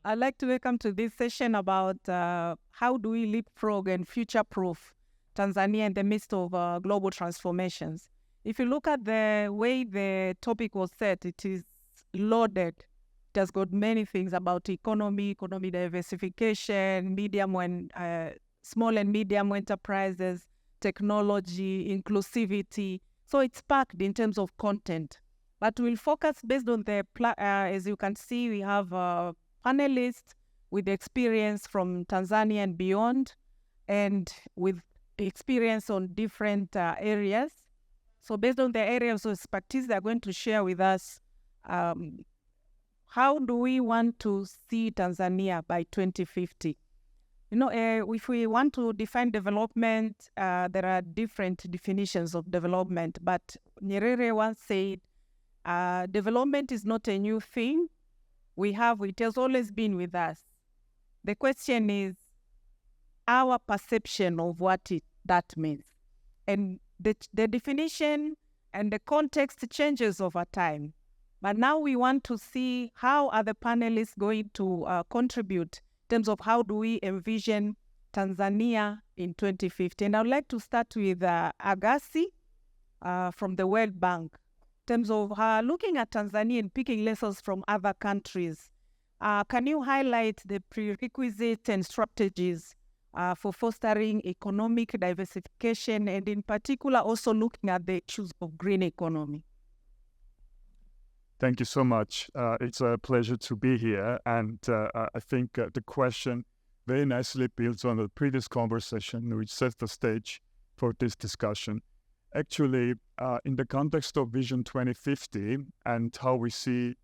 I'd like to welcome to this session about how do we leapfrog and future-proof Tanzania in the midst of global transformations. If you look at the way the topic was set, it is loaded. It has got many things about economy diversification, small and medium enterprises, technology, inclusivity. So it's packed in terms of content. But we'll focus based on as you can see, we have panelists with experience from Tanzania and beyond, and with experience on different areas. So based on the areas of expertise, they're going to share with us how do we want to see Tanzania by 2050. If we want to define development, there are different definitions of development, but Nyerere once said, development is not a new thing. It has always been with us. The question is our perception of what that means. And the definition and the context changes over time. But now we want to see how are the panelists going to contribute in terms of how do we envision Tanzania in 2050. And I would like to start with Azaki from the World Bank. In terms of looking at Tanzania and picking lessons from other countries, can you highlight the prerequisites and strategies for fostering economic diversification, and in particular also looking at the issues of green economy? Thank you so much. It's a pleasure to be here. And I think the question very nicely builds on the previous conversation, which sets the stage for this discussion. Actually, in the context of Vision 2050 and how we see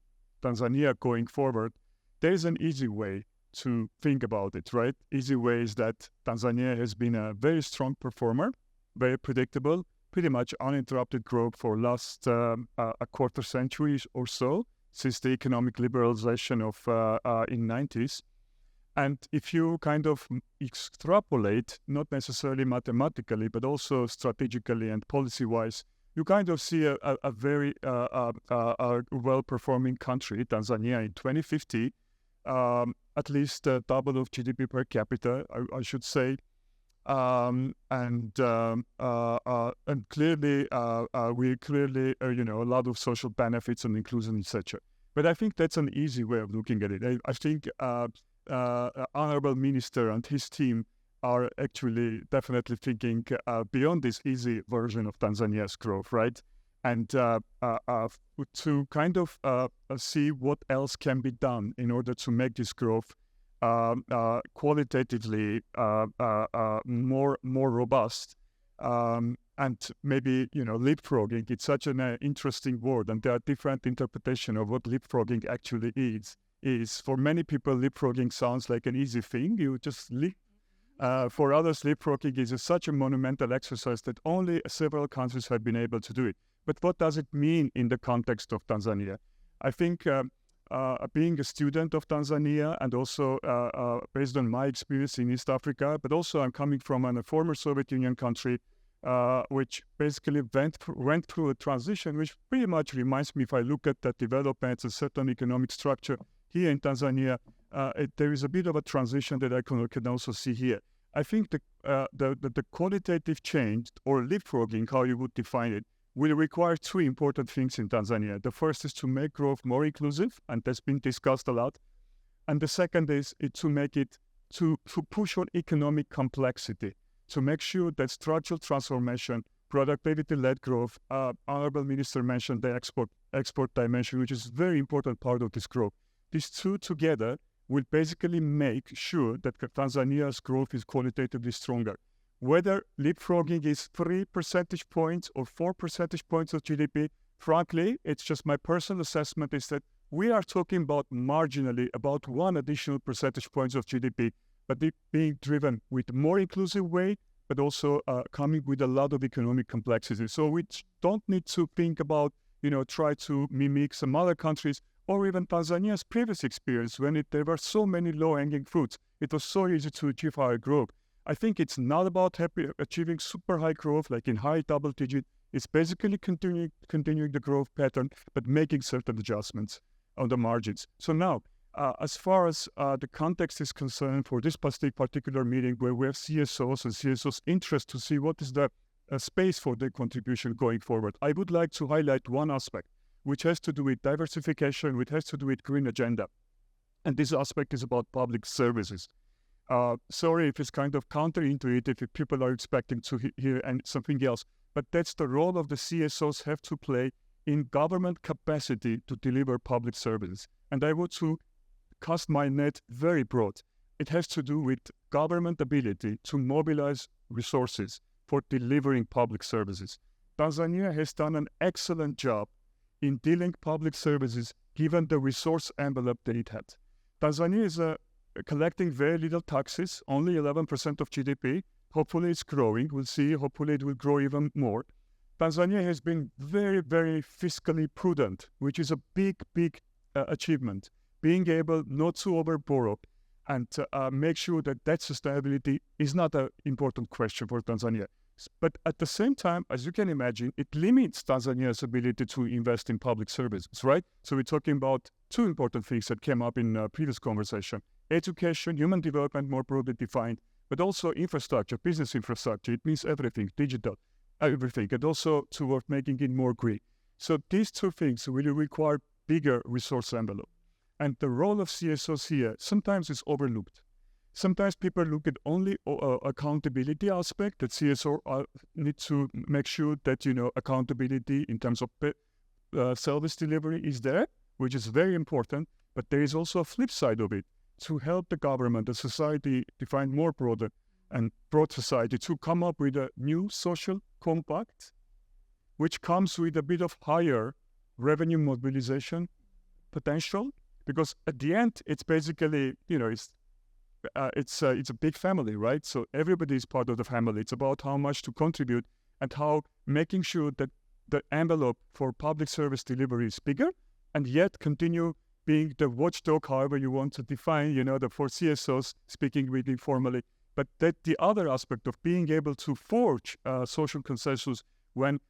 Tanzania going forward, there is an easy way to think about it, right? Easy way is that Tanzania has been a very strong performer, very predictable, pretty much uninterrupted growth for last a quarter century or so, since the economic liberalization of in 90s. And if you kind of extrapolate, not necessarily mathematically, but also strategically and policy-wise, you kind of see a very well-performing country, Tanzania, in 2050, at least double of GDP per capita, I should say, and clearly, we clearly, a lot of social benefits and inclusion, etc. But I think that's an easy way of looking at it. I think Honorable Minister and his team are actually definitely thinking beyond this easy version of Tanzania's growth, right? And to kind of see what else can be done in order to make this growth qualitatively more robust, and maybe leapfrogging. It's such an interesting word, and there are different interpretations of what leapfrogging actually is. For many people, leapfrogging sounds like an easy thing. You just leap. For others, leapfrogging is such a monumental exercise that only several countries have been able to do it. But what does it mean in the context of Tanzania? I think being a student of Tanzania, and also based on my experience in East Africa, but also I'm coming from a former Soviet Union country, which basically went through a transition, which pretty much reminds me, if I look at the developments and certain economic structure here in Tanzania, there is a bit of a transition that I can also see here. I think the qualitative change, or leapfrogging, how you would define it, will require three important things in Tanzania. The first is to make growth more inclusive, and that's been discussed a lot. And the second is to make it, to push on economic complexity, to make sure that structural transformation, productivity-led growth, Honorable Minister mentioned the export dimension, which is a very important part of this growth. These two together will basically make sure that Tanzania's growth is qualitatively stronger. Whether leapfrogging is 3 percentage points or 4 percentage points of GDP, frankly, it's just my personal assessment is that we are talking about marginally about 1 additional percentage points of GDP, but it being driven with more inclusive way, but also coming with a lot of economic complexity. So we don't need to think about, try to mimic some other countries, or even Tanzania's previous experience when there were so many low-hanging fruits. It was so easy to achieve higher growth. I think it's not about achieving super high growth, like in high double digit. It's basically continuing the growth pattern, but making certain adjustments on the margins. So now, As far as the context is concerned for this particular meeting, where we have CSOs and CSOs' interest to see what is the space for their contribution going forward, I would like to highlight one aspect, which has to do with diversification, which has to do with green agenda. And this aspect is about public services. Sorry if it's kind of counterintuitive if people are expecting to hear something else, but that's the role of the CSOs have to play in government capacity to deliver public services. And I want to cast my net very broad. It has to do with government ability to mobilize resources for delivering public services. Tanzania has done an excellent job in dealing public services given the resource envelope that it had. Tanzania is collecting very little taxes, only 11% of GDP. Hopefully it's growing. We'll see. Hopefully it will grow even more. Tanzania has been very, very fiscally prudent, which is a big, big achievement. Being able not to overborrow and make sure that debt sustainability is not an important question for Tanzania. But at the same time, as you can imagine, it limits Tanzania's ability to invest in public services, right? So we're talking about two important things that came up in previous conversation. Education, human development, more broadly defined, but also infrastructure, business infrastructure. It means everything, digital, everything, and also towards making it more green. So these two things will require bigger resource envelope. And the role of CSOs here sometimes is overlooked. Sometimes people look at only accountability aspect, that CSO need to make sure that, accountability in terms of service delivery is there, which is very important, but there is also a flip side of it to help the government, the society define more broad society to come up with a new social compact, which comes with a bit of higher revenue mobilization potential, because at the end, it's basically, it's a big family, right? So everybody is part of the family. It's about how much to contribute and how making sure that the envelope for public service delivery is bigger and yet continue being the watchdog, however you want to define, the for CSOs, speaking with informally, but that the other aspect of being able to forge social consensus when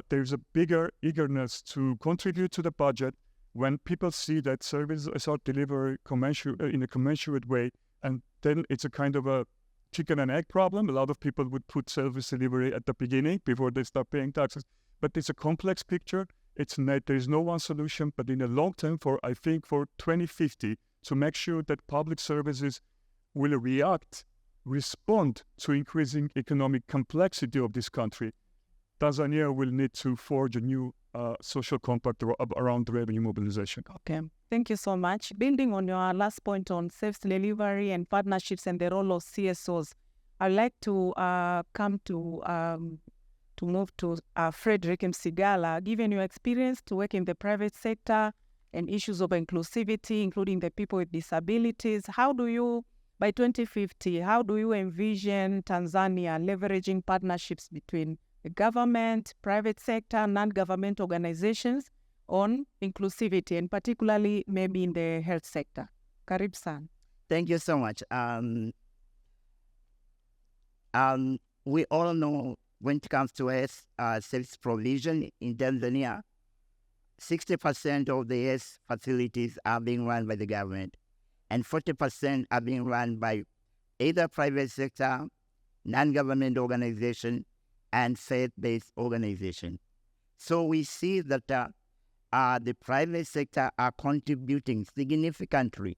there's a bigger eagerness to contribute to the budget, when people see that services are delivered in a commensurate way, and then it's a kind of a chicken and egg problem. A lot of people would put service delivery at the beginning before they start paying taxes, but it's a complex picture. There is no one solution, but in the long term, for 2050, to make sure that public services will respond to increasing economic complexity of this country, Tanzania will need to forge a new social compact around revenue mobilization. Okay, thank you so much. Building on your last point on service delivery and partnerships and the role of CSOs, I'd like to move to Frederick Msigala. Given your experience to work in the private sector and issues of inclusivity, including the people with disabilities, by 2050, how do you envision Tanzania leveraging partnerships between the government, private sector, non-government organizations on inclusivity, and particularly maybe in the health sector? Karibu-san. Thank you so much. We all know when it comes to health service provision in Tanzania, 60% of the health facilities are being run by the government, and 40% are being run by either private sector, non-government organization, and faith-based organization. So we see that the private sector are contributing significantly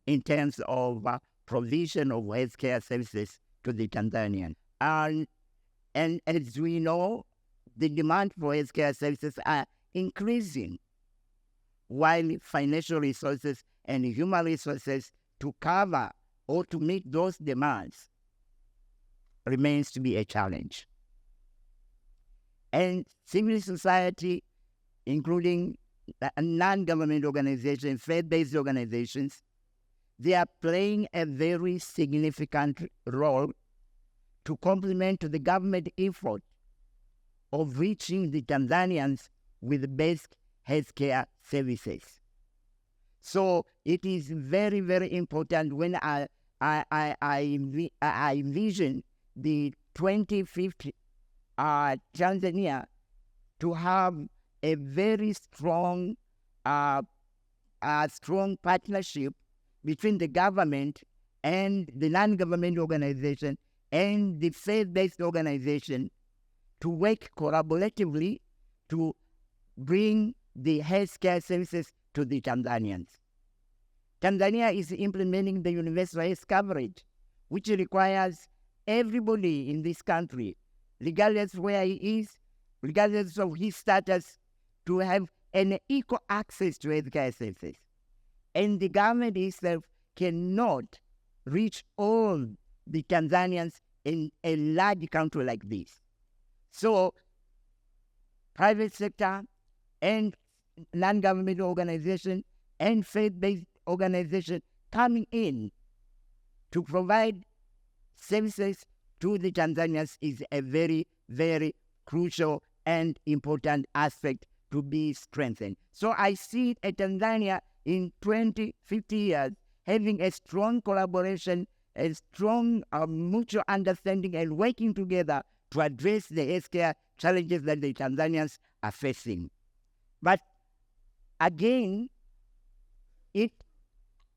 in terms of provision of healthcare services to the Tanzanian. And as we know, the demand for healthcare services are increasing, while financial resources and human resources to cover or to meet those demands remains to be a challenge. And civil society, including non-government organizations, faith-based organizations, they are playing a very significant role to complement the government effort of reaching the Tanzanians with basic healthcare services. So it is very, very important when I envision the 2050 Tanzania to have a very strong a strong partnership between the government and the non-government organization and the faith-based organization to work collaboratively to bring the healthcare services to the Tanzanians. Tanzania is implementing the universal health coverage, which requires everybody in this country, regardless where he is, regardless of his status, to have an equal access to healthcare services. And the government itself cannot reach all the Tanzanians in a large country like this. So, private sector and non-government organization and faith-based organization coming in to provide services to the Tanzanians is a very, very crucial and important aspect to be strengthened. So I see a Tanzania in 20, 50 years having a strong collaboration, a strong mutual understanding and working together to address the healthcare challenges that the Tanzanians are facing. But again,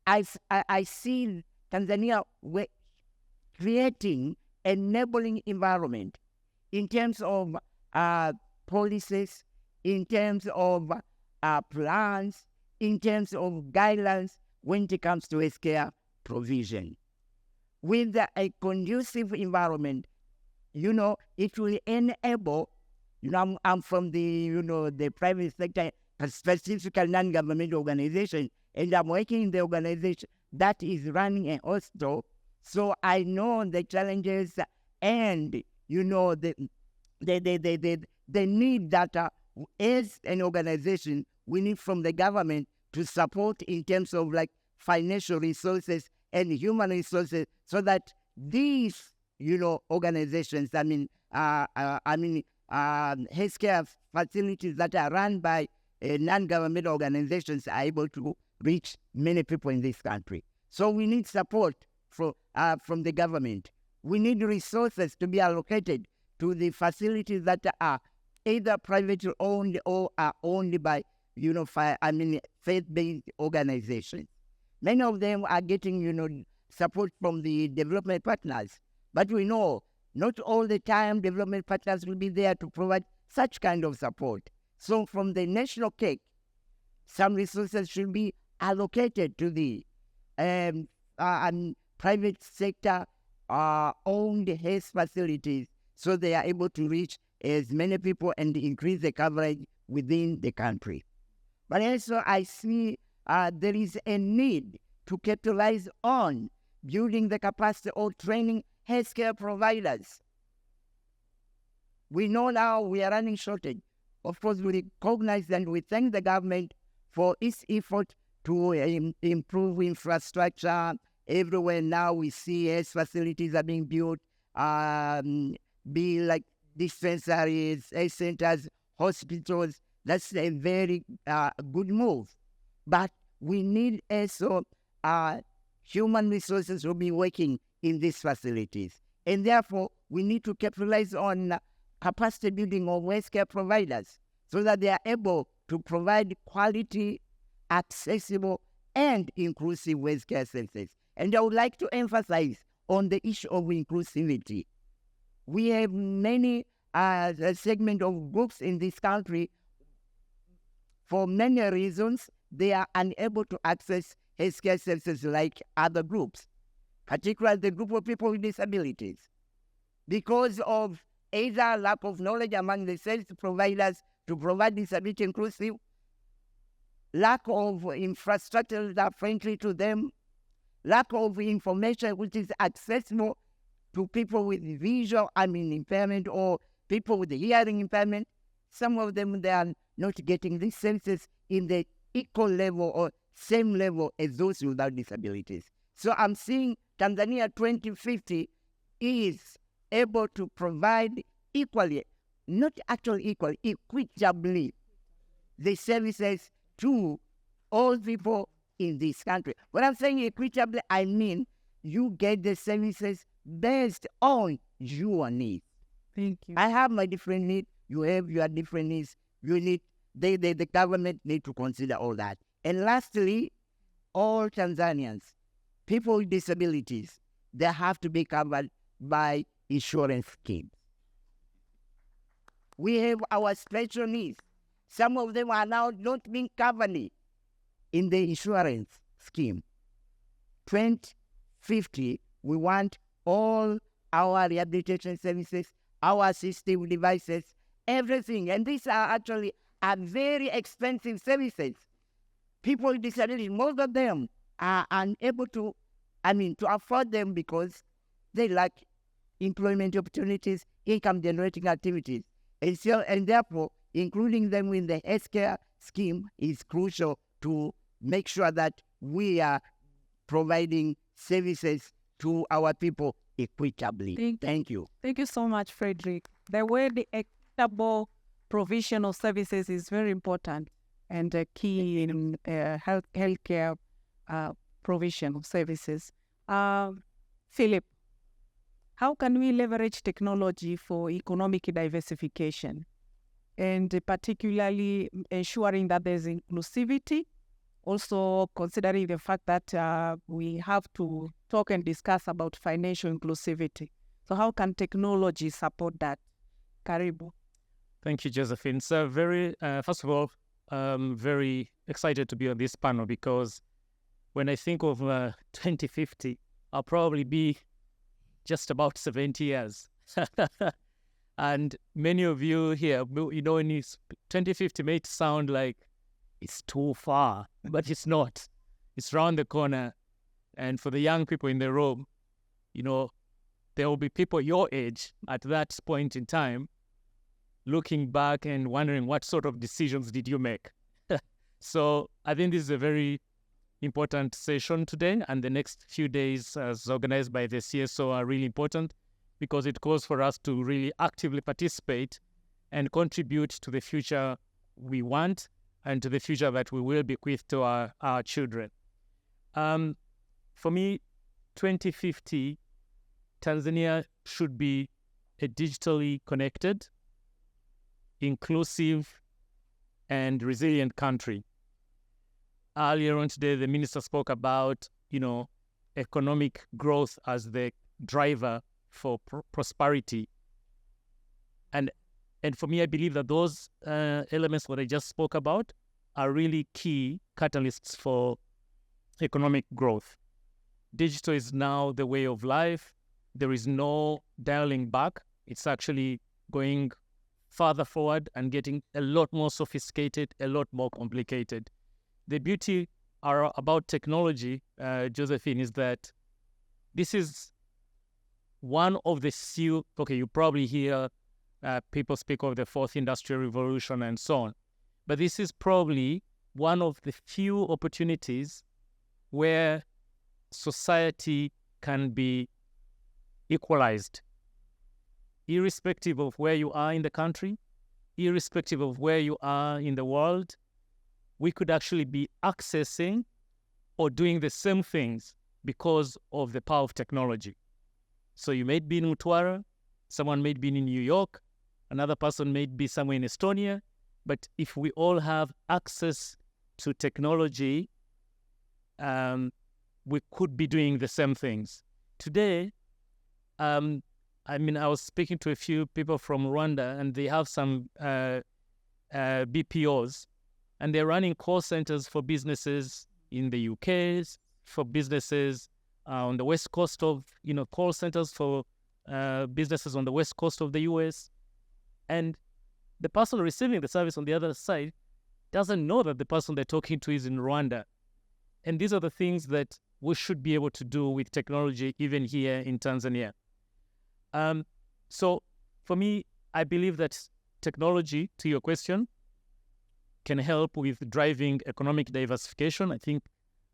I see Tanzania creating enabling environment in terms of policies, in terms of plans, in terms of guidelines when it comes to healthcare provision. With a conducive environment, it will enable, I'm from the private sector, specifically non-government organization, and I'm working in the organization that is running a hospital. So I know the challenges and, the need that as an organization, we need from the government to support in terms of like financial resources and human resources so that these, organizations, healthcare facilities that are run by non-government organizations are able to reach many people in this country. So we need support from the government. We need resources to be allocated to the facilities that are either privately owned or are owned by, faith-based organizations. Many of them are getting, support from the development partners. But we know not all the time development partners will be there to provide such kind of support. So from the national cake, some resources should be allocated to the private sector owned health facilities so they are able to reach as many people and increase the coverage within the country. But also I see there is a need to capitalize on building the capacity or training healthcare providers. We know now we are running shortage. Of course, we recognize and we thank the government for its effort to improve infrastructure. Everywhere now we see health facilities are being built, be like dispensaries, health centers, hospitals. That's a very good move. But we need also human resources to be working in these facilities. And therefore, we need to capitalize on capacity building of healthcare providers so that they are able to provide quality, accessible, and inclusive healthcare services. And I would like to emphasize on the issue of inclusivity. We have many segments of groups in this country. For many reasons, they are unable to access healthcare services like other groups, particularly the group of people with disabilities, because of either lack of knowledge among the service providers to provide disability inclusive, lack of infrastructure that are friendly to them, lack of information which is accessible to people with visual impairment or people with hearing impairment. Some of them, they are not getting these services in the equal level or same level as those without disabilities. So I'm seeing Tanzania 2050 is able to provide equally, not actually equally, equitably, the services to all people in this country. When I'm saying equitably, I mean you get the services based on your needs. Thank you. I have my different needs. You have your different needs. You need the government need to consider all that. And lastly, all Tanzanians, people with disabilities, they have to be covered by insurance schemes. We have our special needs. Some of them are now not being covered in the insurance scheme. 2050, we want all our rehabilitation services, our assistive devices, everything. And these are actually very expensive services. People with disabilities, most of them are unable to afford them because they lack employment opportunities, income generating activities. And therefore, including them in the healthcare scheme is crucial to make sure that we are providing services to our people equitably. Thank you. Thank you so much, Frederick. The way the equitable provision of services is very important and key in healthcare provision of services. Philip, how can we leverage technology for economic diversification and particularly ensuring that there's inclusivity, also considering the fact that we have to talk and discuss about financial inclusivity? So how can technology support that? Karibu. Thank you, Josephine. So first of all, very excited to be on this panel because when I think of 2050, I'll probably be just about 70 years. And many of you here, in 2050 may sound like it's too far, but it's not. It's around the corner. And for the young people in the room, there will be people your age at that point in time looking back and wondering what sort of decisions did you make. So I think this is a very important session today, and the next few days as organized by the CSO are really important because it calls for us to really actively participate and contribute to the future we want and to the future that we will bequeath to our children. For me, 2050, Tanzania should be a digitally connected, inclusive, and resilient country. Earlier on today, the minister spoke about, economic growth as the driver for prosperity. And for me, I believe that those elements that I just spoke about are really key catalysts for economic growth. Digital is now the way of life. There is no dialing back. It's actually going farther forward and getting a lot more sophisticated, a lot more complicated. The beauty about technology, Josephine, is that this is one of the few, you probably hear people speak of the fourth industrial revolution and so on, but this is probably one of the few opportunities where society can be equalized, irrespective of where you are in the country, irrespective of where you are in the world. We could actually be accessing or doing the same things because of the power of technology. So you may be in Mtwara, someone may be in New York, another person may be somewhere in Estonia, but if we all have access to technology, we could be doing the same things. Today, I was speaking to a few people from Rwanda, and they have some BPOs, and they're running call centers for businesses in the UK, for businesses on the west coast of, call centers for businesses on the west coast of the US. And the person receiving the service on the other side doesn't know that the person they're talking to is in Rwanda. And these are the things that we should be able to do with technology, even here in Tanzania. So for me, I believe that technology, to your question, can help with driving economic diversification. I think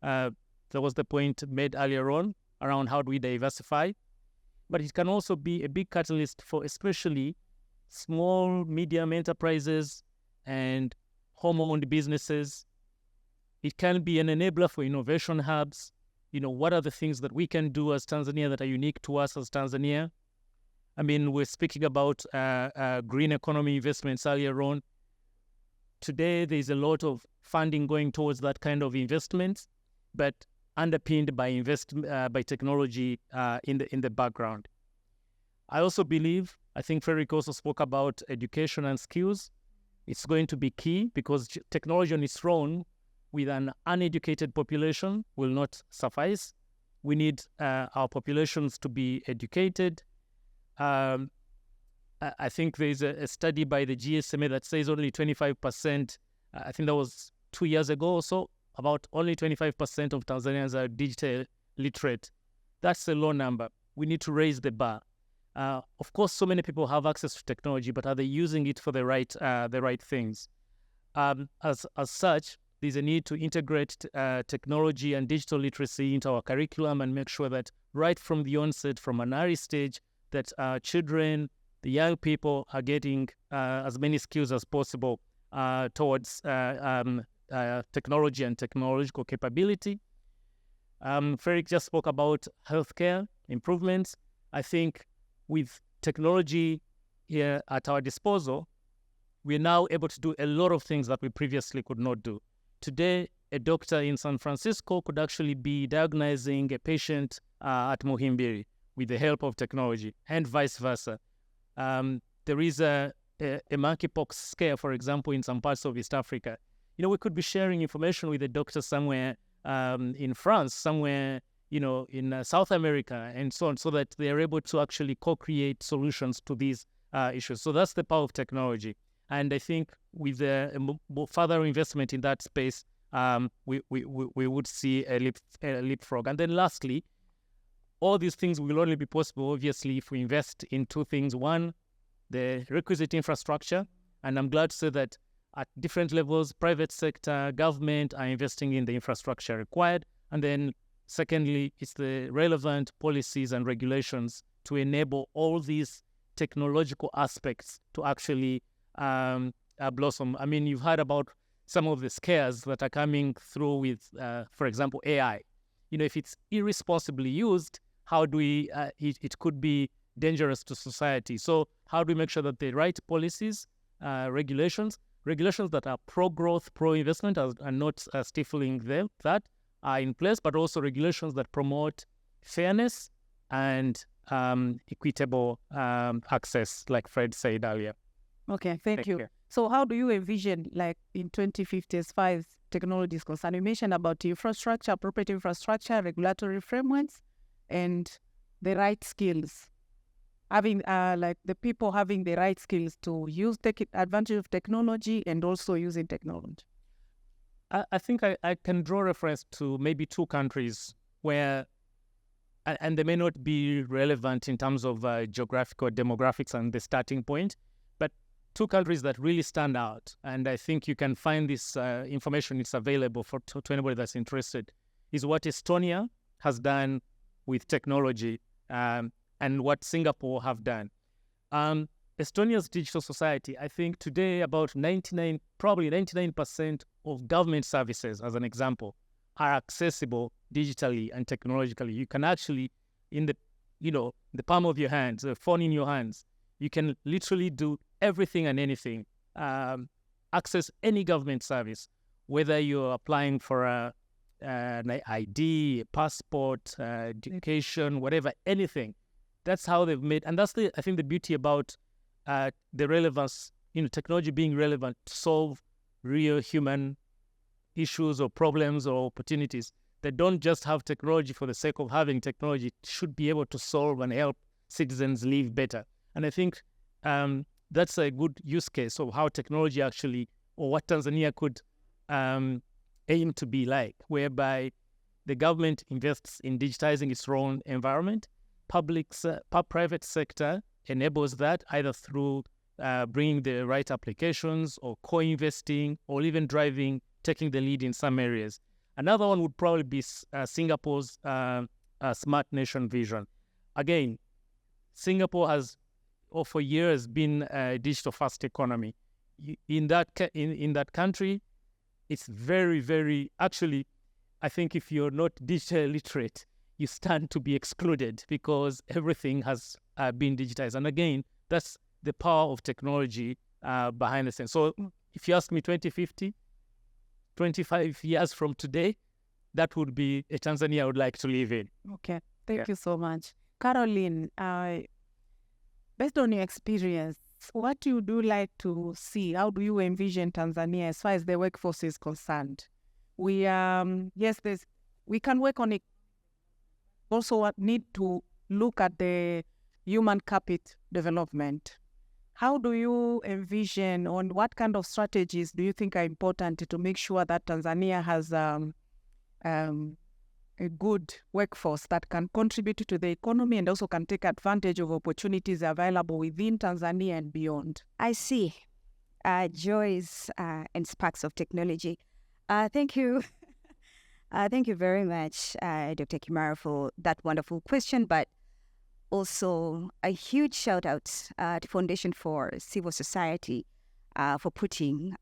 that was the point made earlier on around how do we diversify. But it can also be a big catalyst for especially small, medium enterprises and home-owned businesses. It can be an enabler for innovation hubs. What are the things that we can do as Tanzania that are unique to us as Tanzania? We're speaking about green economy investments earlier on. Today, there's a lot of funding going towards that kind of investments, but underpinned by by technology in the background. I also believe, I think Frederick also spoke about education and skills. It's going to be key because technology on its own with an uneducated population will not suffice. We need our populations to be educated. I think there's a study by the GSMA that says only 25%, I think that was 2 years ago or so, about only 25% of Tanzanians are digital literate. That's a low number. We need to raise the bar. Of course, so many people have access to technology, but are they using it for the right things? As such, there's a need to integrate technology and digital literacy into our curriculum and make sure that right from the onset, from an early stage, that children, the young people are getting as many skills as possible towards technology and technological capability. Frederick just spoke about healthcare improvements. I think with technology here at our disposal, we're now able to do a lot of things that we previously could not do. Today, a doctor in San Francisco could actually be diagnosing a patient at Muhimbili with the help of technology, and vice versa. There is a monkeypox scare, for example, in some parts of East Africa. We could be sharing information with a doctor somewhere in France, somewhere in South America, and so on, so that they are able to actually co-create solutions to these issues. So that's the power of technology. And I think with further investment in that space, we would see a leapfrog. And then lastly, all these things will only be possible, obviously, if we invest in two things. One, the requisite infrastructure. And I'm glad to say that at different levels, private sector, government are investing in the infrastructure required. And then secondly, it's the relevant policies and regulations to enable all these technological aspects to actually blossom. I mean, you've heard about some of the scares that are coming through with, for example, AI. If it's irresponsibly used, how do we, it could be dangerous to society. So how do we make sure that the right policies, regulations that are pro-growth, pro-investment are not stifling that are in place, but also regulations that promote fairness and equitable access, like Fred said earlier. Okay, thank you. So how do you envision, like in 2050, as far as technology is concerned? You mentioned about infrastructure, appropriate infrastructure, regulatory frameworks, and the right skills. Having like the people having the right skills to take advantage of technology and also using technology. I think I can draw reference to maybe two countries where, and they may not be relevant in terms of geographical demographics and the starting point, but two countries that really stand out. And I think you can find this information, it's available to anybody that's interested, is what Estonia has done with technology and what Singapore have done. Estonia's digital society, I think today about 99% of government services, as an example, are accessible digitally and technologically. You can actually, in the palm of your hands, a phone in your hands, you can literally do everything and anything, access any government service, whether you're applying for an ID, a passport, education, whatever, anything. That's how they've made, and that's I think the beauty about the relevance, technology being relevant to solve real human issues or problems or opportunities. They don't just have technology for the sake of having technology. It should be able to solve and help citizens live better. And I think that's a good use case of how technology actually, or what Tanzania could aim to be like, whereby the government invests in digitizing its own environment. Private sector enables that either through bringing the right applications or co-investing or even taking the lead in some areas. Another one would probably be Singapore's smart nation vision. Again, Singapore has for years been a digital-first economy. In that country, it's very, very, actually, I think if you're not digital literate, you stand to be excluded because everything has been digitized. And again, that's the power of technology behind the scenes. So if you ask me 2050, 25 years from today, that would be a Tanzania I would like to live in. Okay, thank you so much. Caroline, based on your experience, what would you like to see? How do you envision Tanzania as far as the workforce is concerned? We we can work on it. Also, need to look at the human capital development. How do you envision, on what kind of strategies do you think are important to make sure that Tanzania has a good workforce that can contribute to the economy and also can take advantage of opportunities available within Tanzania and beyond? I see joys and sparks of technology. Thank you. Thank you very much, Dr. Kimara, for that wonderful question, but also a huge shout out to Foundation for Civil Society for putting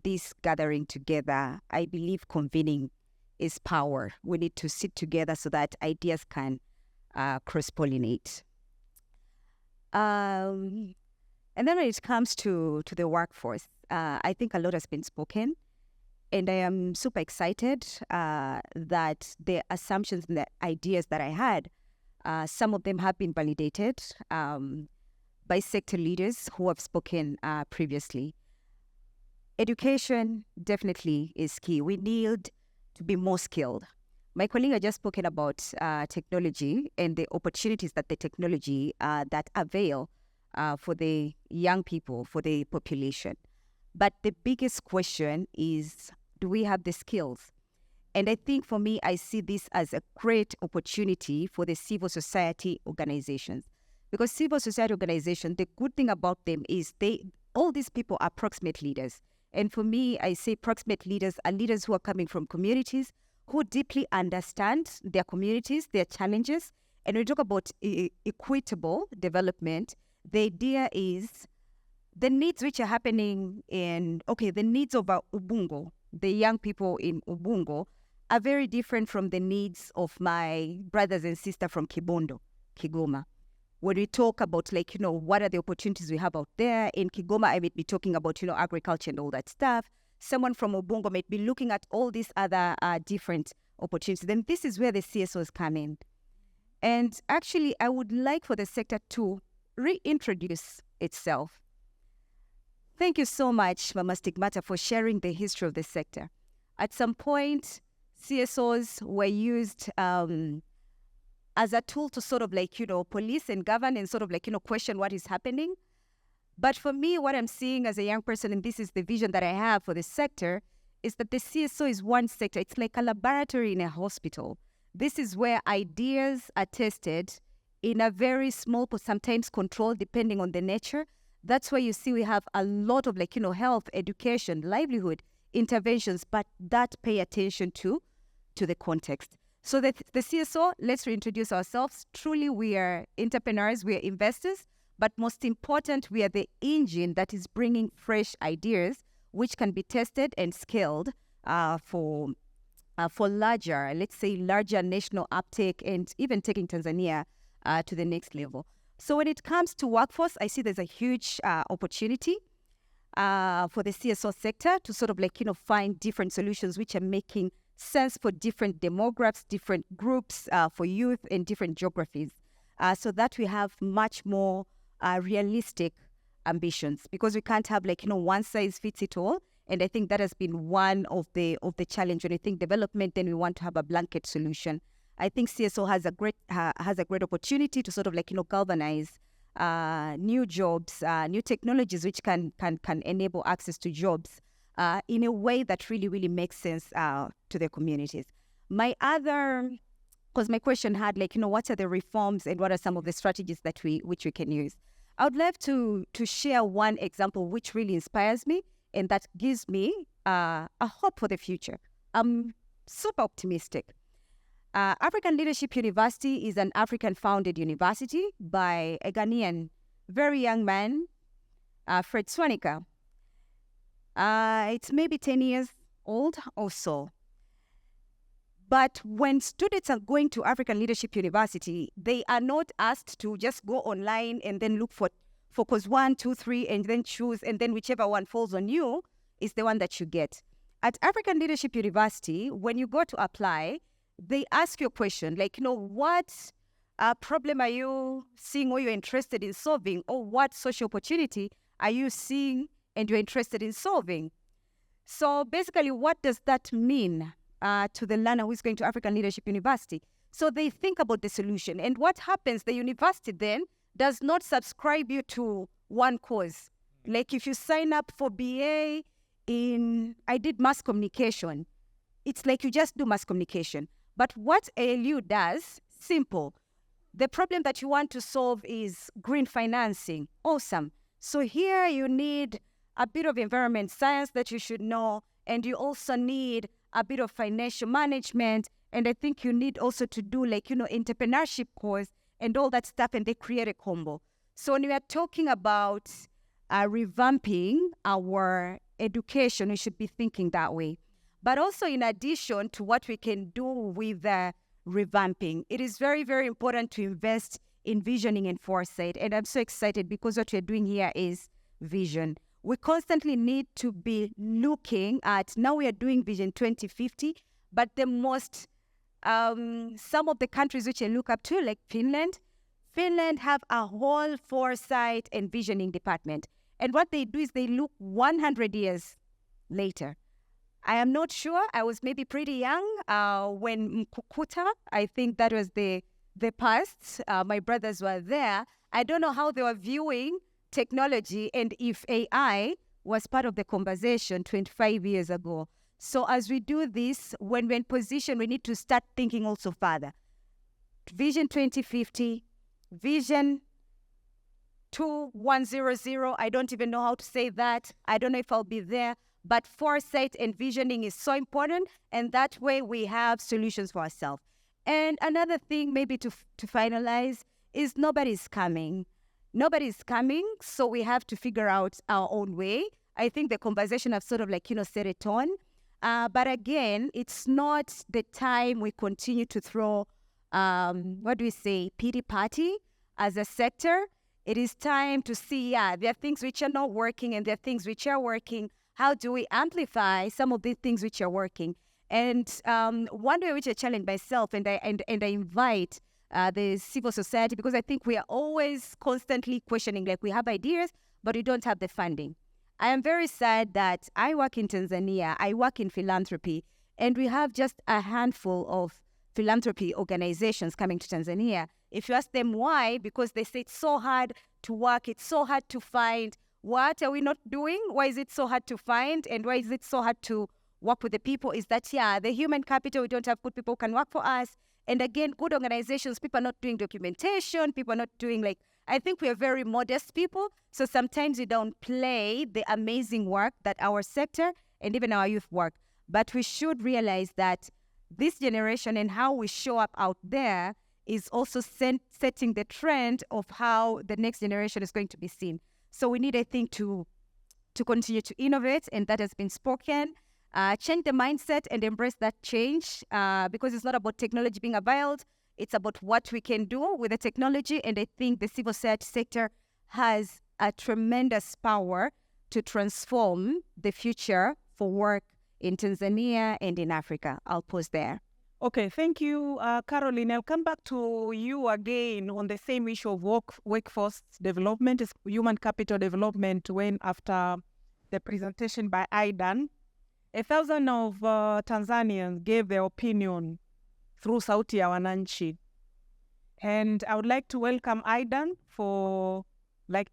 this gathering together. I believe convening is power. We need to sit together so that ideas can cross-pollinate. And then when it comes to the workforce, I think a lot has been spoken. And I am super excited that the assumptions and the ideas that I had, some of them have been validated by sector leaders who have spoken previously. Education definitely is key. We need to be more skilled. My colleague had just spoken about technology and the opportunities that the technology that avail for the young people, for the population. But the biggest question is, do we have the skills? And I think for me, I see this as a great opportunity for the civil society organizations. Because civil society organizations, the good thing about them is all these people are proximate leaders. And for me, I say proximate leaders are leaders who are coming from communities, who deeply understand their communities, their challenges. And when we talk about equitable development, the idea is the needs which are happening the needs of Ubungo, the young people in Ubungo, are very different from the needs of my brothers and sisters from Kibondo, Kigoma. When we talk about, what are the opportunities we have out there, in Kigoma, I might be talking about, agriculture and all that stuff. Someone from Ubungo might be looking at all these other different opportunities. Then this is where the CSOs come in. And actually, I would like for the sector to reintroduce itself. Thank you so much, Mama Stigmata, for sharing the history of the sector. At some point, CSOs were used as a tool to sort of police and govern and sort of question what is happening. But for me, what I'm seeing as a young person, and this is the vision that I have for the sector, is that the CSO is one sector. It's like a laboratory in a hospital. This is where ideas are tested in a very small, sometimes controlled, depending on the nature. That's why you see we have a lot of health, education, livelihood interventions, but that pay attention to the context. So that the CSO, let's reintroduce ourselves. Truly, we are entrepreneurs, we are investors, but most important, we are the engine that is bringing fresh ideas, which can be tested and scaled for larger national uptake and even taking Tanzania to the next level. So when it comes to workforce, I see there's a huge opportunity for the CSO sector to sort of find different solutions which are making sense for different demographics, different groups, for youth in different geographies, so that we have much more realistic ambitions, because we can't have one size fits it all. And I think that has been one of the challenge. When I think development, then we want to have a blanket solution. I think CSO has a great opportunity to sort of galvanize new jobs, new technologies which can enable access to jobs in a way that really makes sense to the communities. Because my question had what are the reforms and what are some of the strategies that which we can use? I would love to share one example which really inspires me and that gives me a hope for the future. I'm super optimistic. African Leadership University is an African-founded university by a Ghanaian, very young man, Fred Swanika. It's maybe 10 years old or so. But when students are going to African Leadership University, they are not asked to just go online and then look for focus 1, 2, 3, and then choose, and then whichever one falls on you is the one that you get. At African Leadership University, when you go to apply, they ask you a question like, what problem are you seeing or you're interested in solving, or what social opportunity are you seeing and you're interested in solving? So basically, what does that mean to the learner who is going to African Leadership University? So they think about the solution. And what happens, the university then does not subscribe you to one course. Like if you sign up for BA I did mass communication, it's like you just do mass communication. But what ALU does, simple. The problem that you want to solve is green financing. Awesome. So here you need a bit of environment science that you should know, and you also need a bit of financial management, and I think you need also to do entrepreneurship course and all that stuff, and they create a combo. So when we are talking about revamping our education, we should be thinking that way. But also in addition to what we can do with revamping, it is very, very important to invest in visioning and foresight. And I'm so excited because what we're doing here is vision. We constantly need to be looking at, now we are doing Vision 2050, but the most, some of the countries which I look up to, like Finland have a whole foresight and visioning department. And what they do is they look 100 years later. I am not sure. I was maybe pretty young when Mkukuta, I think that was the past. My brothers were there. I don't know how they were viewing technology and if AI was part of the conversation 25 years ago. So as we do this, when we're in position, we need to start thinking also further. Vision 2050, Vision 2100, I don't even know how to say that. I don't know if I'll be there. But foresight and visioning is so important, and that way we have solutions for ourselves. And another thing maybe to finalize is nobody's coming. Nobody's coming, so we have to figure out our own way. I think the conversation have sort of set it on. But again, it's not the time we continue to throw, pity party as a sector. It is time to see, there are things which are not working and there are things which are working. How do we amplify some of the things which are working? And one way which I challenge myself and I invite the civil society, because I think we are always constantly questioning, like we have ideas, but we don't have the funding. I am very sad that I work in Tanzania, I work in philanthropy, and we have just a handful of philanthropy organizations coming to Tanzania. If you ask them why, because they say it's so hard to work, it's so hard to find. What are we not doing? Why is it so hard to find? And why is it so hard to work with the people? Is that, the human capital, we don't have good people who can work for us. And again, good organizations, people are not doing documentation, people are not doing I think we are very modest people. So sometimes we don't play the amazing work that our sector and even our youth work. But we should realize that this generation and how we show up out there is also setting the trend of how the next generation is going to be seen. So we need, I think, to continue to innovate, and that has been spoken. Change the mindset and embrace that change because it's not about technology being availed. It's about what we can do with the technology. And I think the civil society sector has a tremendous power to transform the future for work in Tanzania and in Africa. I'll pause there. Okay, thank you, Caroline. I'll come back to you again on the same issue of workforce development, human capital development, when after the presentation by Aidan, 1,000 of Tanzanians gave their opinion through Sauti ya Wananchi. And I would like to welcome Aidan for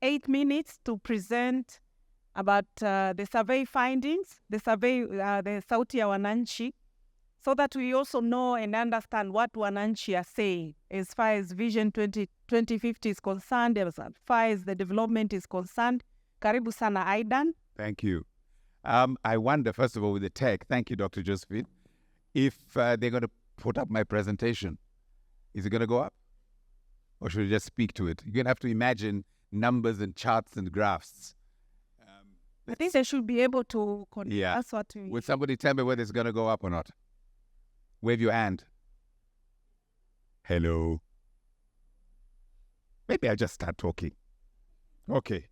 8 minutes to present about the survey findings, the Sauti ya Wananchi, so that we also know and understand what Wananchi are saying as far as Vision 2050 is concerned, as far as the development is concerned. Karibu sana, Aidan. Thank you. I wonder, first of all, with the tech, thank you, Dr. Josephine, if they're going to put up my presentation. Is it going to go up? Or should we just speak to it? You're going to have to imagine numbers and charts and graphs. I think they should be able to that's what we... Will somebody tell me whether it's going to go up or not? Wave your hand. Hello. Maybe I'll just start talking. Okay.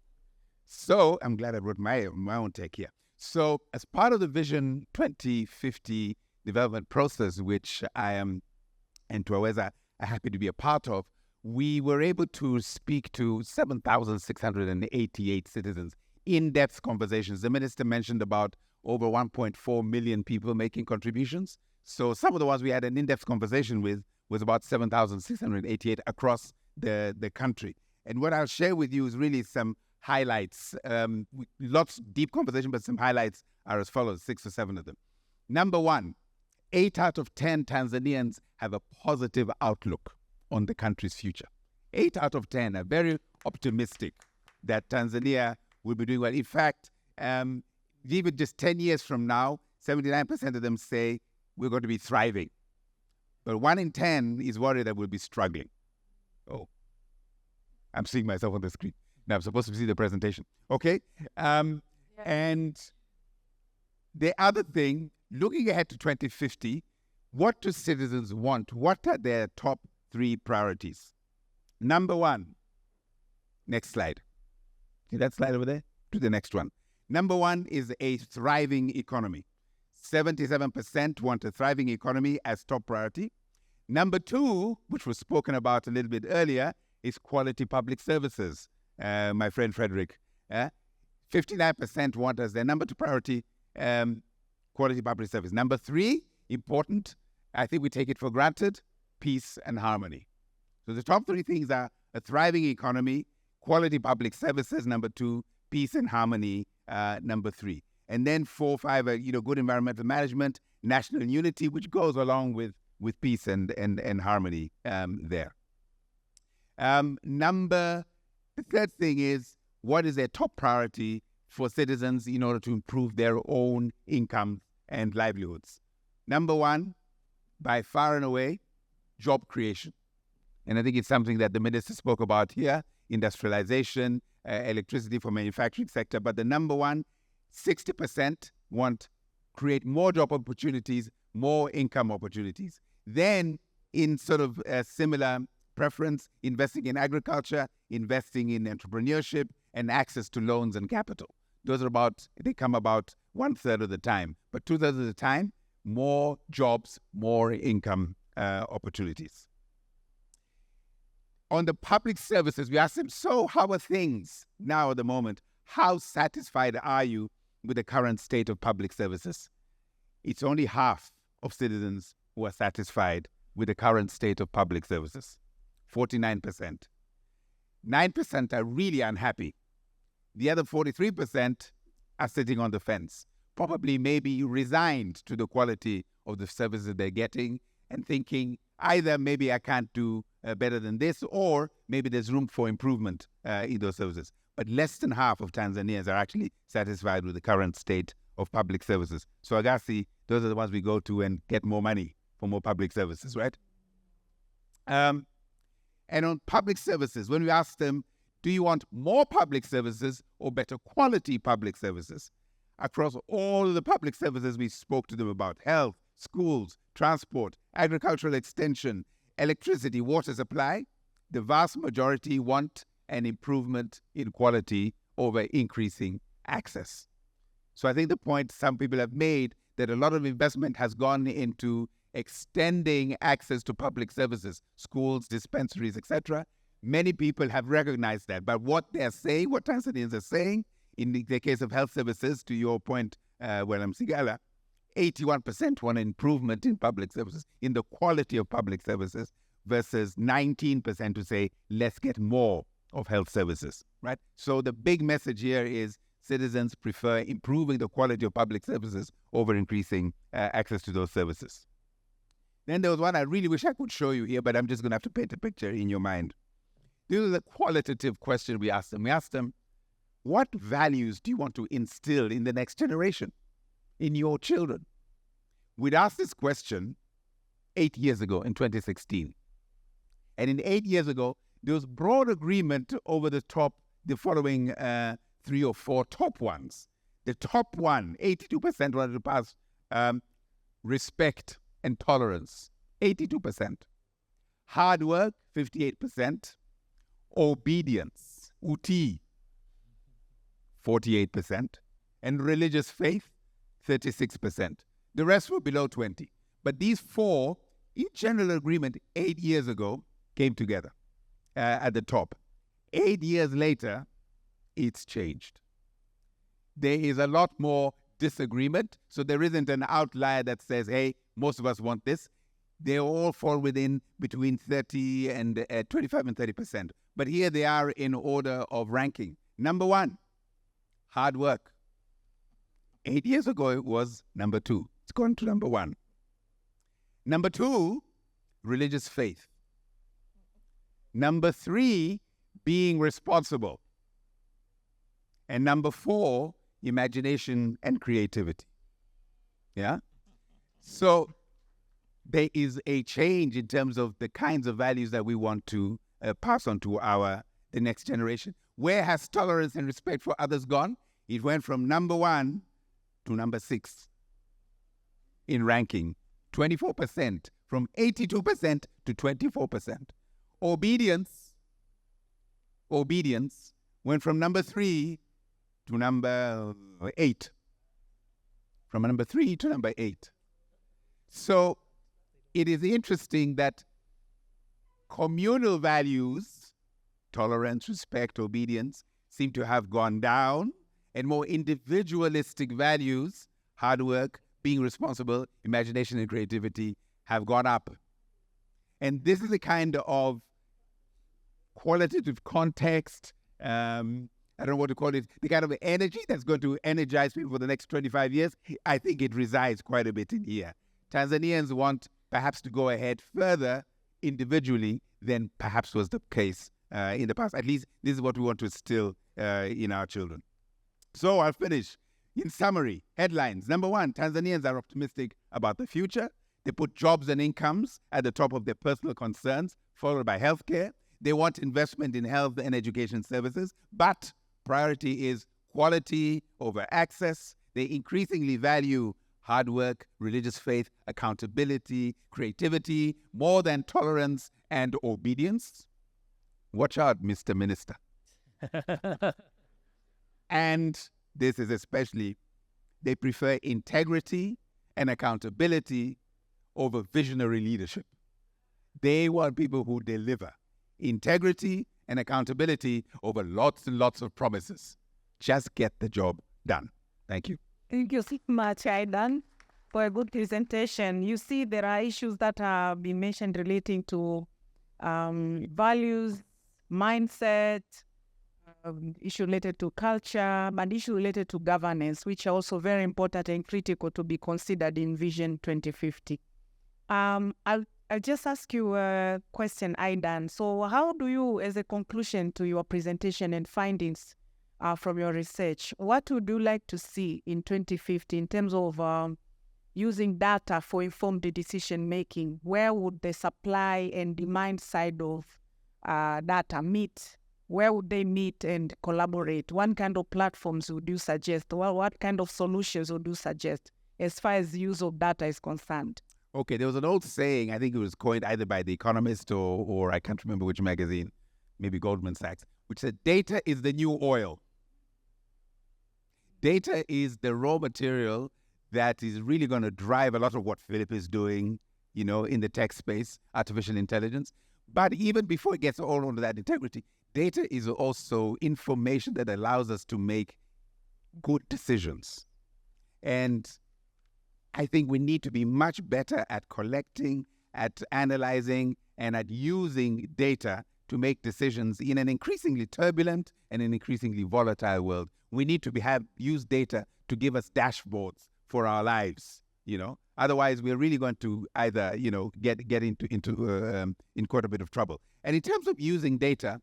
So I'm glad I brought my own tech here. So as part of the Vision 2050 development process, which I am and Tuaweza are happy to be a part of, we were able to speak to 7,688 citizens, in-depth conversations. The minister mentioned about over 1.4 million people making contributions. So some of the ones we had an in-depth conversation with was about 7,688 across the country. And what I'll share with you is really some highlights. Lots deep conversation, but some highlights are as follows, 6 or 7 of them. Number one, 8 out of 10 Tanzanians have a positive outlook on the country's future. 8 out of 10 are very optimistic that Tanzania will be doing well. In fact, even just 10 years from now, 79% of them say we're going to be thriving. But 1 in 10 is worried that we'll be struggling. Oh, I'm seeing myself on the screen. Now I'm supposed to see the presentation. Okay. And the other thing, looking ahead to 2050, what do citizens want? What are their top 3 priorities? Number 1, next slide. See that slide over there? To the next one. Number 1 is a thriving economy. 77% want a thriving economy as top priority. Number 2, which was spoken about a little bit earlier, is quality public services. My friend Frederick. 59% want as their number 2 priority quality public service. Number 3, important, I think we take it for granted, peace and harmony. So the top 3 things are a thriving economy, quality public services, number 2, peace and harmony, number 3. And then 4, 5 are, good environmental management, national unity, which goes along with peace and harmony there. The third thing is, what is their top priority for citizens in order to improve their own income and livelihoods? Number 1, by far and away, job creation. And I think it's something that the minister spoke about here, industrialization, electricity for manufacturing sector. But the number 1, 60% want create more job opportunities, more income opportunities. Then, in sort of a similar preference, investing in agriculture, investing in entrepreneurship, and access to loans and capital. They come about 1/3 of the time. But 2/3 of the time, more jobs, more income opportunities. On the public services, we asked them, so how are things now at the moment? How satisfied are you with the current state of public services? It's only half of citizens who are satisfied with the current state of public services, 49%. 9% are really unhappy. The other 43% are sitting on the fence, probably maybe resigned to the quality of the services they're getting and thinking either maybe I can't do better than this, or maybe there's room for improvement in those services. But less than half of Tanzanians are actually satisfied with the current state of public services. So Azaki, those are the ones we go to and get more money for more public services, right? And on public services, when we ask them, do you want more public services or better quality public services? Across all the public services we spoke to them about, health, schools, transport, agricultural extension, electricity, water supply, the vast majority want an improvement in quality over increasing access. So I think the point some people have made that a lot of investment has gone into extending access to public services, schools, dispensaries, etc. Many people have recognized that. But what they're saying, what Tanzanians are saying, in the case of health services, to your point, William Sigala, 81% want an improvement in public services, in the quality of public services, versus 19% who say, let's get more of health services, right? So the big message here is citizens prefer improving the quality of public services over increasing access to those services. Then there was one I really wish I could show you here, but I'm just going to have to paint a picture in your mind. This is a qualitative question we asked them. We asked them, what values do you want to instill in the next generation, in your children? We'd asked this question 8 years ago in 2016. And in 8 years ago, there was broad agreement over the following 3 or 4 top ones. The top one, 82% wanted to pass respect and tolerance, 82%. Hard work, 58%. Obedience, utii, 48%. and religious faith, 36%. The rest were below 20. But these four, in general agreement, 8 years ago, came together at the top. 8 years later, it's changed. There is a lot more disagreement. So there isn't an outlier that says, hey, most of us want this. They all fall within between 30 and 25 and 30%. But here they are in order of ranking. Number one, hard work. 8 years ago, it was number two. It's gone to number one. Number two, religious faith. Number three, being responsible. And number four, imagination and creativity. Yeah? So there is a change in terms of the kinds of values that we want to pass on to the next generation. Where has tolerance and respect for others gone? It went from number one to number 6 in ranking. 24%, from 82% to 24%. Obedience went from number 3 to number 8. From number 3 to number 8. So it is interesting that communal values, tolerance, respect, obedience, seem to have gone down, and more individualistic values, hard work, being responsible, imagination and creativity, have gone up. And this is the kind of qualitative context, I don't know what to call it, the kind of energy that's going to energize people for the next 25 years. I think it resides quite a bit in here. Tanzanians want perhaps to go ahead further individually than perhaps was the case in the past. At least this is what we want to instill in our children. So I'll finish. In summary, headlines. Number one, Tanzanians are optimistic about the future. They put jobs and incomes at the top of their personal concerns, followed by healthcare. They want investment in health and education services, but priority is quality over access. They increasingly value hard work, religious faith, accountability, creativity, more than tolerance and obedience. Watch out, Mr. Minister. And this is especially, they prefer integrity and accountability over visionary leadership. They want people who deliver integrity and accountability over lots and lots of promises. Just get the job done. Thank you. Thank you so much, Aidan, for a good presentation. You see, there are issues that have been mentioned relating to values, mindset, issue related to culture, and issue related to governance, which are also very important and critical to be considered in Vision 2050. I'll just ask you a question, Aidan. So how do you, as a conclusion to your presentation and findings from your research, what would you like to see in 2050 in terms of using data for informed decision making? Where would the supply and demand side of data meet? Where would they meet and collaborate? What kind of platforms would you suggest? Well, what kind of solutions would you suggest as far as the use of data is concerned? Okay, there was an old saying, I think it was coined either by The Economist or I can't remember which magazine, maybe Goldman Sachs, which said data is the new oil. Data is the raw material that is really going to drive a lot of what Philip is doing, in the tech space, artificial intelligence. But even before it gets all onto that integrity, data is also information that allows us to make good decisions. And I think we need to be much better at collecting, at analyzing, and at using data to make decisions in an increasingly turbulent and an increasingly volatile world. We need to use data to give us dashboards for our lives, Otherwise, we're really going to either, get in quite a bit of trouble. And in terms of using data,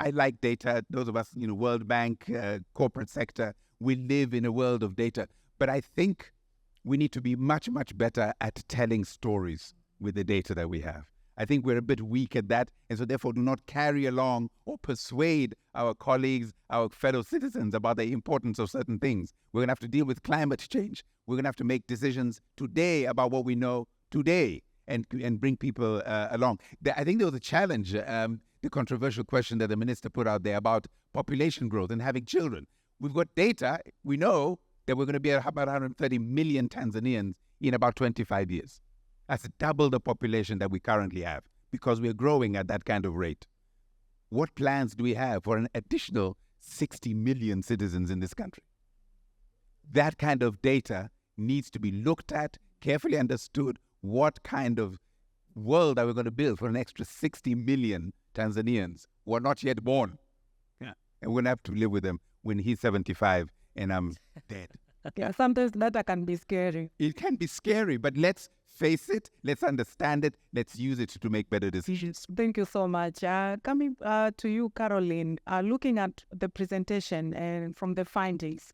I like data. Those of us, World Bank, corporate sector, we live in a world of data. But I think we need to be much, much better at telling stories with the data that we have. I think we're a bit weak at that, and so therefore do not carry along or persuade our colleagues, our fellow citizens about the importance of certain things. We're going to have to deal with climate change. We're going to have to make decisions today about what we know today and bring people along. I think there was a challenge, the controversial question that the minister put out there about population growth and having children. We've got data. We know that we're going to be about 130 million Tanzanians in about 25 years. That's double the population that we currently have because we're growing at that kind of rate. What plans do we have for an additional 60 million citizens in this country? That kind of data needs to be looked at, carefully understood. What kind of world are we going to build for an extra 60 million Tanzanians who are not yet born? Yeah. And we're going to have to live with them when he's 75 and I'm dead. Yeah, sometimes that can be scary. It can be scary, but let's face it, let's understand it, let's use it to make better decisions. Thank you so much. Coming to you, Caroline, looking at the presentation and from the findings,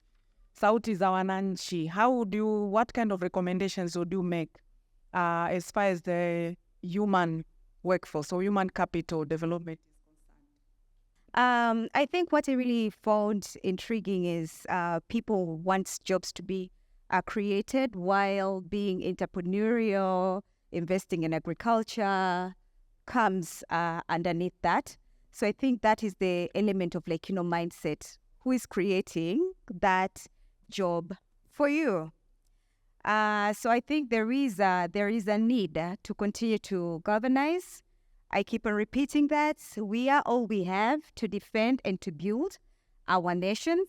Sauti za Wananchi, what kind of recommendations would you make as far as the human workforce or human capital development is concerned? I think what I really found intriguing is people want jobs to be created while being entrepreneurial, investing in agriculture comes underneath that. So I think that is the element of mindset. Who is creating that job for you? So I think there is a need to continue to galvanize. I keep on repeating that we are all we have to defend and to build our nations,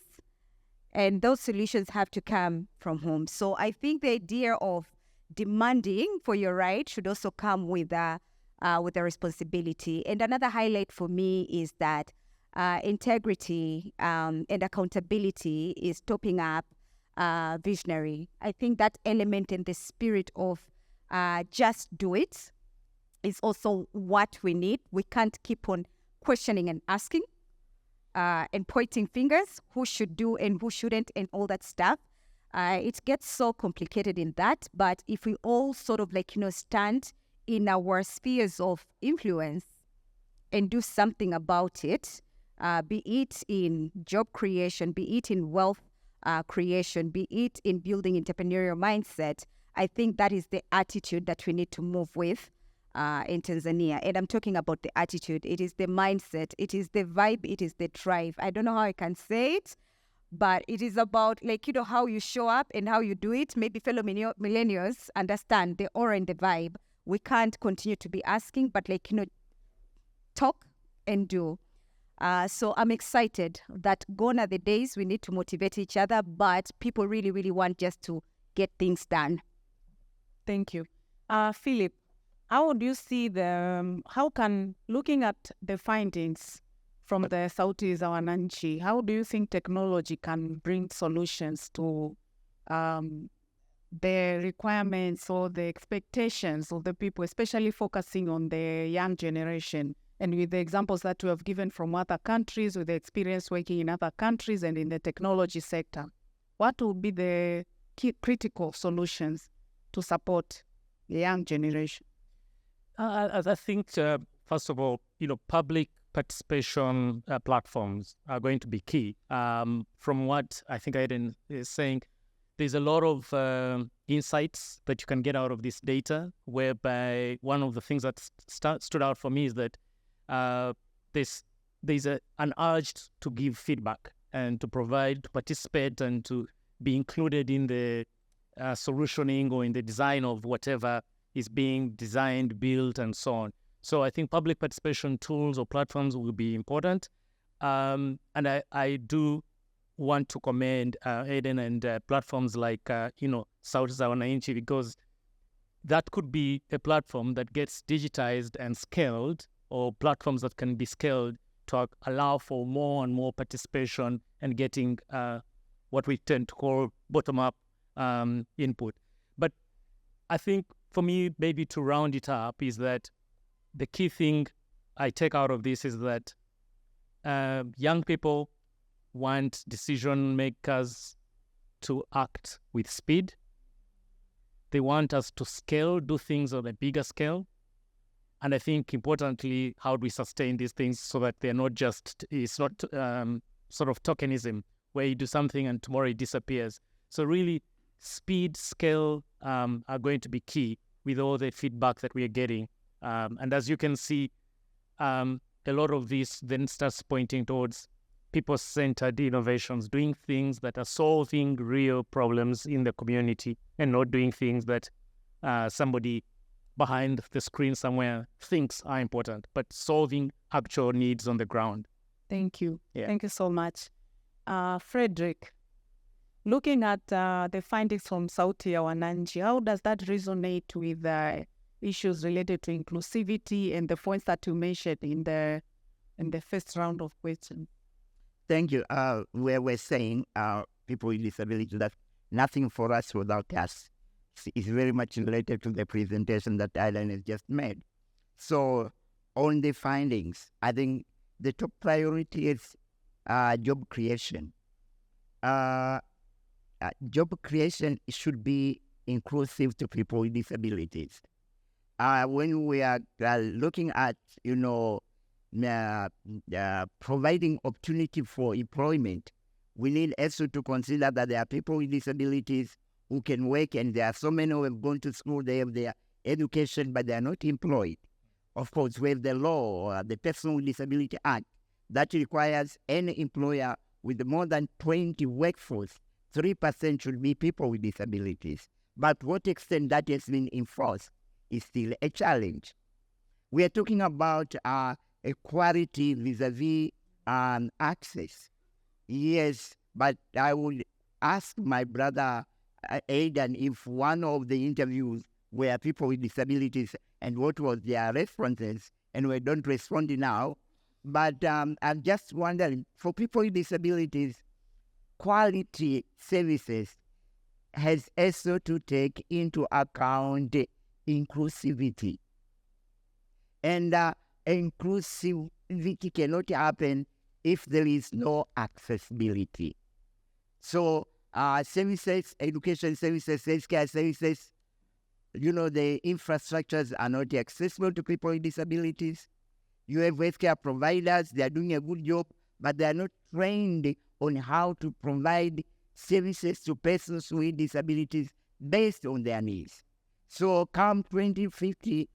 and those solutions have to come from home. So I think the idea of demanding for your right should also come with a responsibility. And another highlight for me is that integrity and accountability is topping up visionary. I think that element and the spirit of just do it is also what we need. We can't keep on questioning and asking and pointing fingers, who should do and who shouldn't and all that stuff. It gets so complicated in that. But if we all sort of stand in our spheres of influence and do something about it, be it in job creation, be it in wealth creation, be it in building entrepreneurial mindset, I think that is the attitude that we need to move with in Tanzania. And I'm talking about the attitude. It is the mindset. It is the vibe. It is the drive. I don't know how I can say it, but it is about how you show up and how you do it. Maybe fellow millennials understand the aura and the vibe. We can't continue to be asking, but talk and do. So I'm excited that gone are the days we need to motivate each other, but people really, really want just to get things done. Thank you. Philip, how do you see looking at the findings from the Sauti za Wananchi, how do you think technology can bring solutions to the requirements or the expectations of the people, especially focusing on the young generation? And with the examples that we have given from other countries, with the experience working in other countries and in the technology sector, what will be the key critical solutions to support the young generation? I think, first of all, public participation platforms are going to be key. From what I think Aiden is saying, there's a lot of insights that you can get out of this data, whereby one of the things that stood out for me is that there's an urge to give feedback and to provide, to participate and to be included in the solutioning or in the design of whatever is being designed, built, and so on. So I think public participation tools or platforms will be important. And I do want to commend Aiden and platforms like, Sauti za Wananchi, because that could be a platform that gets digitized and scaled, or platforms that can be scaled to allow for more and more participation and getting what we tend to call bottom-up input. But I think for me, maybe to round it up, is that the key thing I take out of this is that young people want decision makers to act with speed. They want us to scale, do things on a bigger scale. And I think importantly, how do we sustain these things so that they're not just, it's not sort of tokenism where you do something and tomorrow it disappears. So really, speed, scale are going to be key with all the feedback that we are getting. And as you can see, a lot of this then starts pointing towards people-centered innovations, doing things that are solving real problems in the community and not doing things that somebody behind the screen somewhere thinks are important, but solving actual needs on the ground. Thank you. Yeah. Thank you so much. Frederick, looking at the findings from Sauti ya Wananchi, how does that resonate with issues related to inclusivity and the points that you mentioned in the first round of questions? Thank you. Where we're saying people with disability, that nothing for us without us is very much related to the presentation that Aileen has just made. So on the findings, I think the top priority is job creation. Job creation should be inclusive to people with disabilities. When we are looking at, providing opportunity for employment, we need also to consider that there are people with disabilities who can work, and there are so many who have gone to school, they have their education, but they are not employed. Of course, we have the law, the Person with Disability Act, that requires any employer with more than 20 workforce, 3% should be people with disabilities. But to what extent that has been enforced is still a challenge. We are talking about equality vis-a-vis access. Yes, but I would ask my brother Aidan if one of the interviews were people with disabilities and what was their responses, and we don't respond now. But I'm just wondering, for people with disabilities, quality services has also to take into account inclusivity. And inclusivity cannot happen if there is no accessibility. So services, education services, healthcare services, the infrastructures are not accessible to people with disabilities. You have healthcare providers, they are doing a good job, but they are not trained on how to provide services to persons with disabilities based on their needs. So come 2050,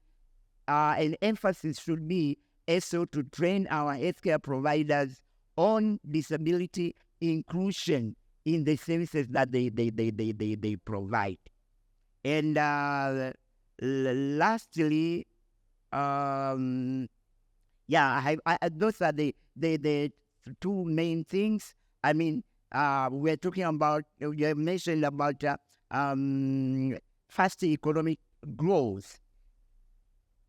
an emphasis should be also to train our healthcare providers on disability inclusion in the services that they provide. And lastly, those are the two main things. I mean, we're talking about, you have mentioned about fast economic growth.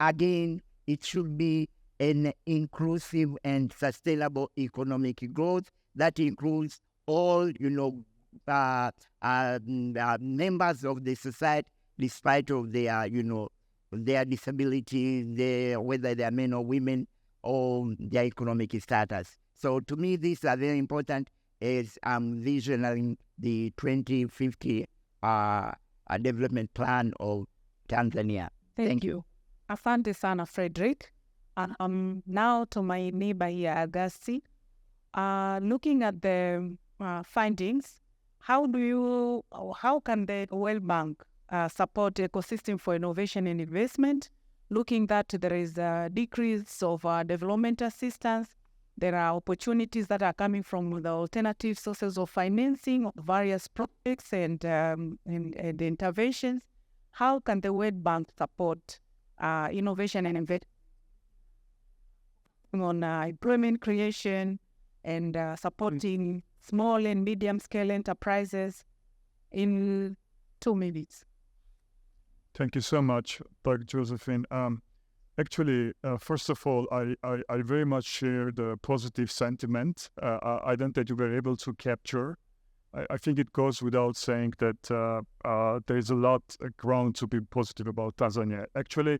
Again, it should be an inclusive and sustainable economic growth that includes all, members of the society, despite of their, their disability, whether they are men or women, or their economic status. So to me, these are very important as I'm visioning the 2050 development plan of Tanzania. Thank you. Asante sana, Frederick. Now to my neighbor here, Azaki. Looking at the findings, how can the World Bank support ecosystem for innovation and investment? Looking that there is a decrease of development assistance, there are opportunities that are coming from the alternative sources of financing of various projects and interventions. How can the World Bank support innovation and investment on employment creation and supporting small and medium-scale enterprises in 2 minutes? Thank you so much, Dr. Josephine. Actually, first of all, I very much share the positive sentiment that you were able to capture. I think it goes without saying that there is a lot of ground to be positive about Tanzania. Actually,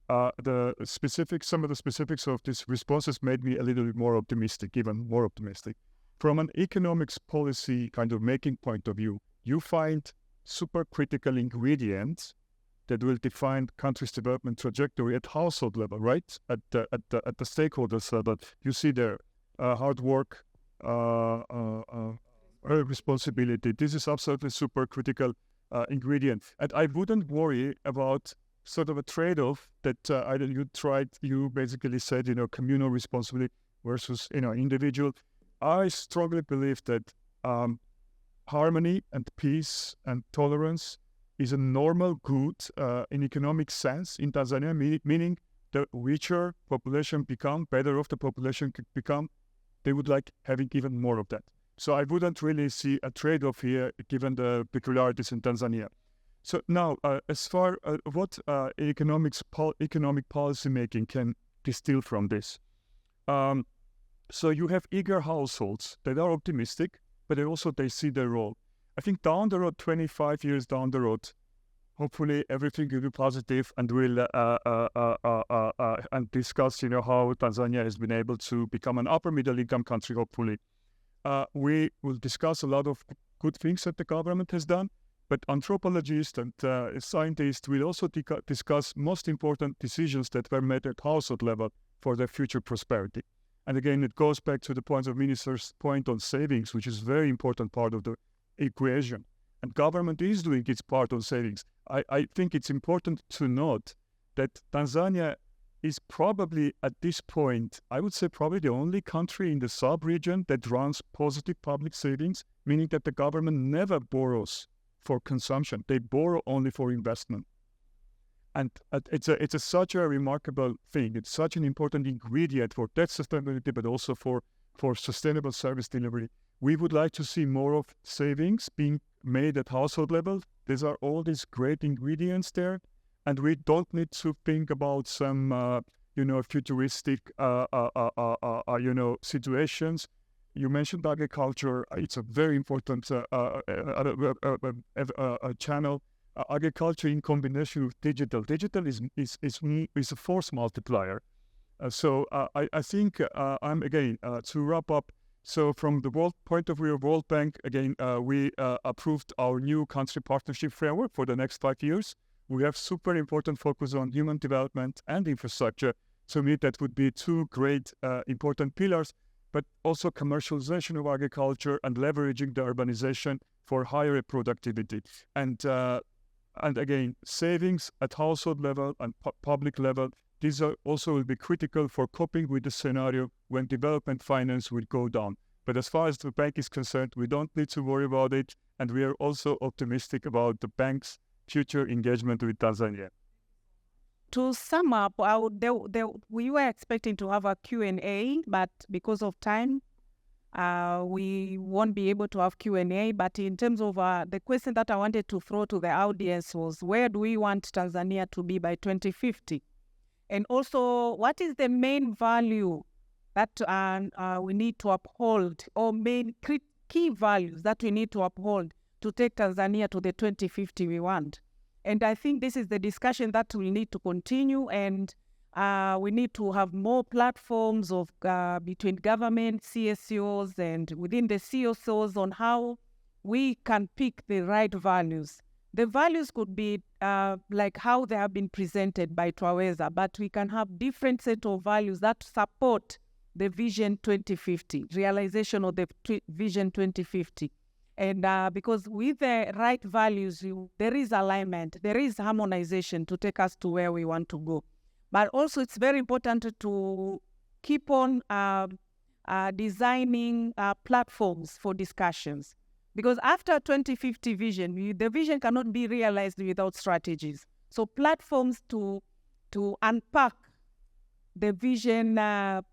some of the specifics of these responses made me a little bit more optimistic, even more optimistic. From an economics policy kind of making point of view, you find super critical ingredients that will define country's development trajectory at household level, right? At the stakeholders level. You see there, hard work, responsibility. This is absolutely super critical ingredient. And I wouldn't worry about sort of a trade-off that you basically said, communal responsibility versus, individual. I strongly believe that harmony and peace and tolerance is a normal good in economic sense in Tanzania, meaning the richer population become, better off the population could become, they would like having even more of that. So I wouldn't really see a trade-off here given the peculiarities in Tanzania. So now, as far as what economic policy making can distill from this. So you have eager households that are optimistic, but they see their role. I think down the road, 25 years down the road, hopefully everything will be positive, and we'll and discuss, how Tanzania has been able to become an upper middle income country. Hopefully, we will discuss a lot of good things that the government has done. But anthropologists and scientists will also discuss most important decisions that were made at household level for their future prosperity. And again, it goes back to the point of Minister's point on savings, which is a very important part of the equation. And government is doing its part on savings. I think it's important to note that Tanzania is probably at this point, I would say probably the only country in the sub-region that runs positive public savings, meaning that the government never borrows for consumption. They borrow only for investment. And it's such a remarkable thing. It's such an important ingredient for debt sustainability, but also for sustainable service delivery. We would like to see more of savings being made at household level. These are all these great ingredients there. And we don't need to think about some, futuristic, situations. You mentioned agriculture. It's a very important channel. Agriculture in combination with digital. Digital is a force multiplier. So I think I'm again to wrap up. So from the world point of view of World Bank, again we approved our new country partnership framework for the next 5 years. We have super important focus on human development and infrastructure. To me, that would be two great important pillars. But also commercialization of agriculture and leveraging the urbanization for higher productivity. And again, savings at household level and public level, these are also will be critical for coping with the scenario when development finance will go down. But as far as the bank is concerned, we don't need to worry about it. And we are also optimistic about the bank's future engagement with Tanzania. To sum up, we were expecting to have a Q&A, but because of time, we won't be able to have Q&A. But in terms of the question that I wanted to throw to the audience was, where do we want Tanzania to be by 2050? And also, what is the main value that we need to uphold, or main key values that we need to uphold to take Tanzania to the 2050 we want? And I think this is the discussion that we need to continue, and we need to have more platforms of between government, CSOs, and within the CSOs on how we can pick the right values. The values could be like how they have been presented by Twaweza, but we can have different set of values that support the Vision 2050, realization of the Vision 2050. And because with the right values, there is alignment, there is harmonization to take us to where we want to go. But also it's very important to keep on designing platforms for discussions. Because after 2050 vision, the vision cannot be realized without strategies. So platforms to unpack the vision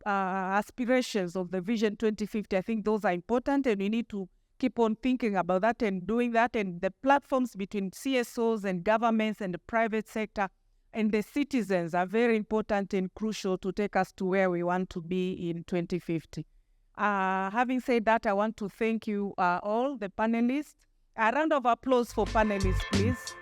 aspirations of the Vision 2050, I think those are important, and we need to keep on thinking about that and doing that. And the platforms between CSOs and governments and the private sector and the citizens are very important and crucial to take us to where we want to be in 2050. Having said that, I want to thank you all, the panelists. A round of applause for panelists, please.